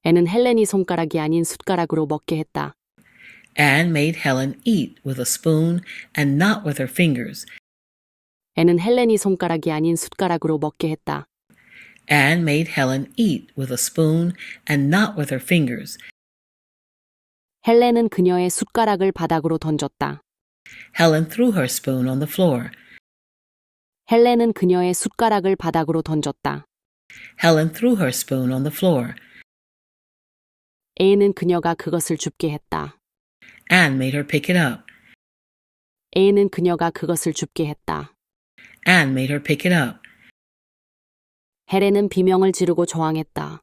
애는 헬렌이 손가락이 아닌 숟가락으로 먹게 했다. Anne made Helen eat with a spoon and not with her fingers. 애는 헬렌이 손가락이 아닌 숟가락으로 먹게 했다. Anne made Helen eat with a spoon and not with her fingers. 헬렌은 그녀의 숟가락을 바닥으로 던졌다. Helen threw her spoon on the floor. 헬렌은 그녀의 숟가락을 바닥으로 던졌다. Helen threw her spoon on the floor. A는 그녀가 그것을 줍게 했다. Anne made her pick it up. A는 그녀가 그것을 줍게 했다. Anne made her pick it up. 헬렌은 비명을 지르고 저항했다.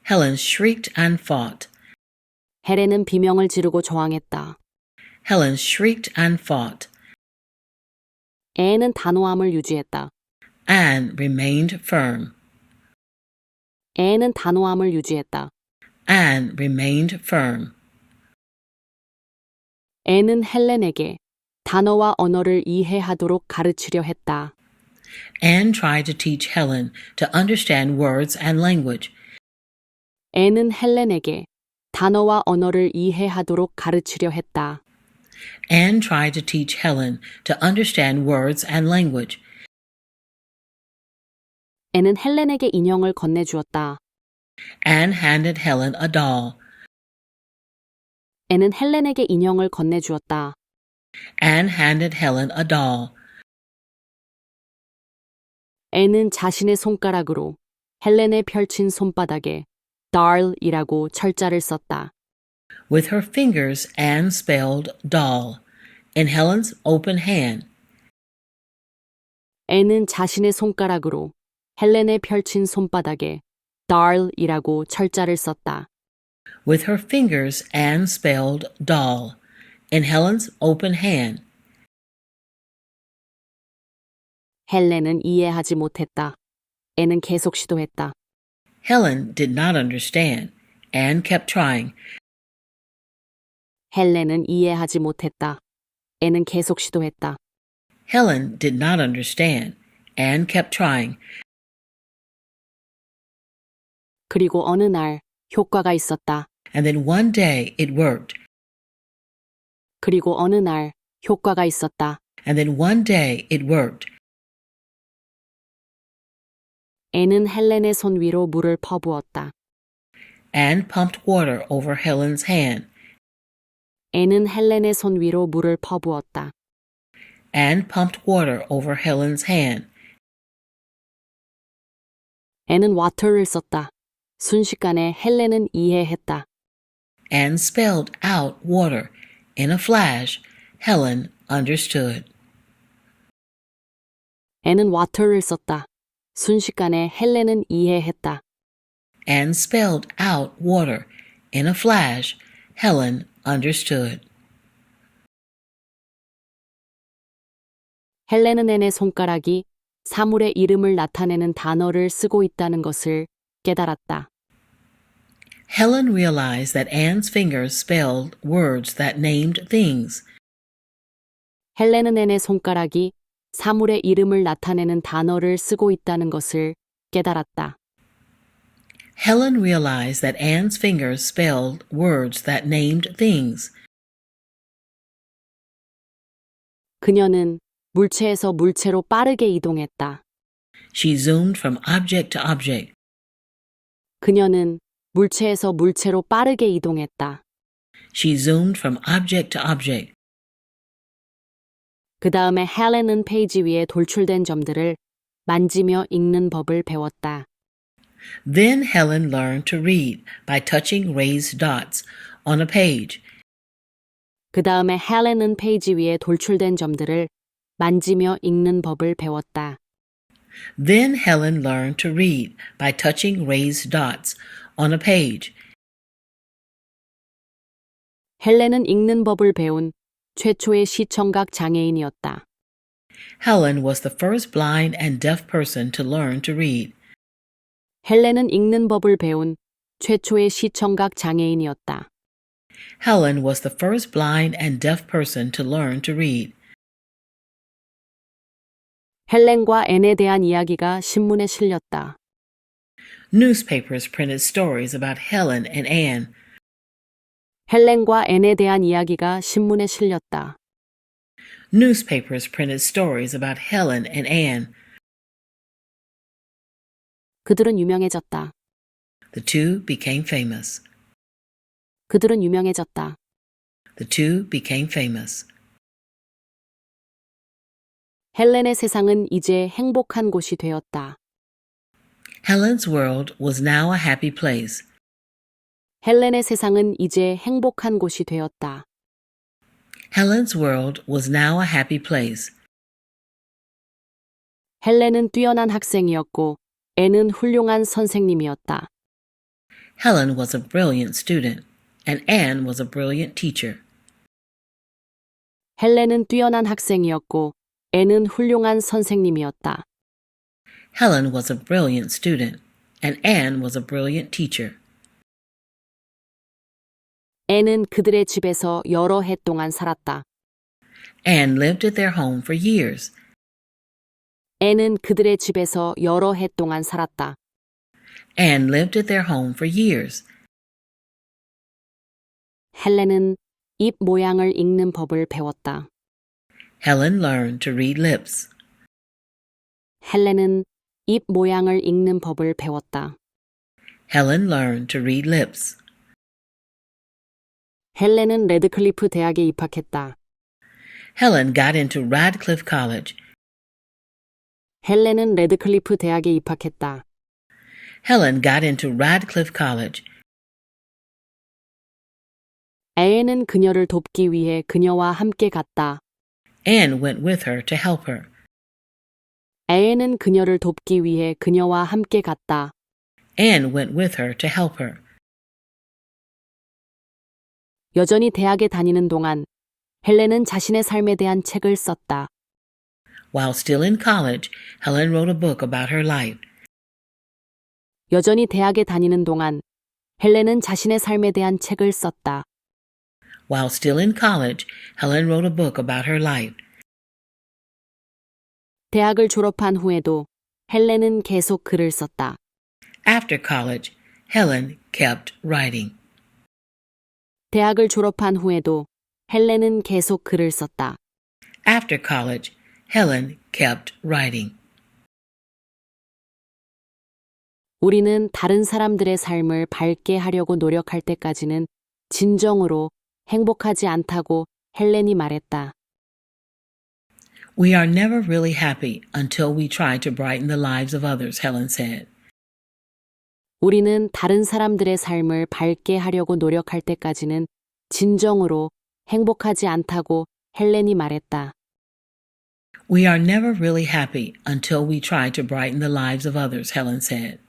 Helen shrieked and fought. 헬렌은 비명을 지르고 저항했다. Helen shrieked and fought. A는 단호함을 유지했다. Anne remained firm. A는 단호함을 유지했다. Anne remained firm. A는 헬렌에게 단어와 언어를 이해하도록 가르치려 했다. Anne tried to teach Helen to understand words and language. A는 헬렌에게 단어와 언어를 이해하도록 가르치려 했다. Anne tried to teach Helen to understand words and language. A는 헬렌에게 인형을 건네주었다. Anne handed Helen a doll. A는 헬렌에게 인형을 건네주었다. Anne handed Helen a doll. A는 자신의 손가락으로 헬렌의 펼친 손바닥에 doll이라고 철자를 썼다. With her fingers, Anne spelled doll. In Helen's open hand, A는 자신의 손가락으로 헬렌의 펼친 손바닥에 doll이라고 철자를 썼다. with her fingers, Anne spelled doll. In Helen's open hand, 헬렌은 이해하지 못했다. A는 계속 시도했다. Helen did not understand. Anne kept trying. 헬렌은 이해하지 못했다. A는 계속 시도했다. Helen did not understand. Anne kept trying. 그리고 어느 날 효과가 있었다. And then one day it worked. 그리고 어느 날 효과가 있었다. And then one day it worked. A는 헬렌의 손 위로 물을 퍼부었다. Anne pumped water over Helen's hand. A는 헬렌의 손 위로 물을 퍼부었다. Anne pumped water over Helen's hand. A는 water를 썼다. 순식간에 헬렌은 이해했다. Anne spelled out water. In a flash, Helen understood. A는 water를 썼다. 순식간에 헬렌은 이해했다. Anne spelled out water. In a flash, Helen understood. 헬렌은 An의 손가락이 사물의 이름을 나타내는 단어를 쓰고 있다는 것을 깨달았다. Helen realized that Anne's fingers spelled words that named things. 헬렌은 An의 손가락이 사물의 이름을 나타내는 단어를 쓰고 있다는 것을 깨달았다. Helen realized that Anne's fingers spelled words that named things. 그녀는 물체에서 물체로 빠르게 이동했다. She zoomed from object to object. 그녀는 물체에서 물체로 빠르게 이동했다. She zoomed from object to object. 그 다음에 헬렌은 페이지 위에 돌출된 점들을 만지며 읽는 법을 배웠다. Then Helen learned to read by touching raised dots on a page. 그 다음에 헬렌은 페이지 위에 돌출된 점들을 만지며 읽는 법을 배웠다. Then Helen learned to read by touching raised dots on a page. 헬렌은 읽는 법을 배운 최초의 시청각 장애인이었다. Helen was the first blind and deaf person to learn to read. 헬렌은 읽는 법을 배운 최초의 시청각 장애인이었다. Helen was the first blind and deaf person to learn to read. 헬렌과 앤에 대한 이야기가 신문에 실렸다. Newspapers printed stories about Helen and Anne. 헬렌과 앤에 대한 이야기가 신문에 실렸다. Newspapers printed stories about Helen and Anne. 그들은 유명해졌다. The two became famous. 그들은 유명해졌다. The two became famous. 헬렌의 세상은 이제 행복한 곳이 되었다. Helen's world was now a happy place. 헬렌의 세상은 이제 행복한 곳이 되었다. Helen's world was now a happy place. 헬렌은 뛰어난 학생이었고 앤은 훌륭한 선생님이었다. Helen was a brilliant student, and Anne was a brilliant teacher. 헬렌은 뛰어난 학생이었고 앤은 훌륭한 선생님이었다. Helen was a brilliant student, and Anne was a brilliant teacher. 앤은 그들의 집에서 여러 해 동안 살았다. Anne lived at their home for years. 앤은 그들의 집에서 여러 해 동안 살았다. Anne lived at their home for years. 헬렌은 입 모양을 읽는 법을 배웠다. Helen learned to read lips. 헬렌은 입 모양을 읽는 법을 배웠다. Helen learned to read lips. 헬렌은 레드클리프 대학에 입학했다. Helen got into Radcliffe College. 헬렌은 레드클리프 대학에 입학했다. Helen got into Radcliffe College. 앤은 그녀를 돕기 위해 그녀와 함께 갔다. Anne went with her to help her. 앤은 그녀를 돕기 위해 그녀와 함께 갔다. Anne went with her to help her. 여전히 대학에 다니는 동안 헬렌은 자신의 삶에 대한 책을 썼다. While still in college, Helen wrote a book about her life. 여전히 대학에 다니는 동안 헬렌은 자신의 삶에 대한 책을 썼다. While still in college, Helen wrote a book about her life. 대학을 졸업한 후에도 헬렌은 계속 글을 썼다. After college, Helen kept writing. 대학을 졸업한 후에도 헬렌은 계속 글을 썼다. After college, Helen kept writing. 우리는 다른 사람들의 삶을 밝게 하려고 노력할 때까지는 진정으로 행복하지 않다고 헬렌이 말했다. We are never really happy until we try to brighten the lives of others, Helen said. 우리는 다른 사람들의 삶을 밝게 하려고 노력할 때까지는 진정으로 행복하지 않다고 헬렌이 말했다. We are never really happy until we try to brighten the lives of others, Helen said.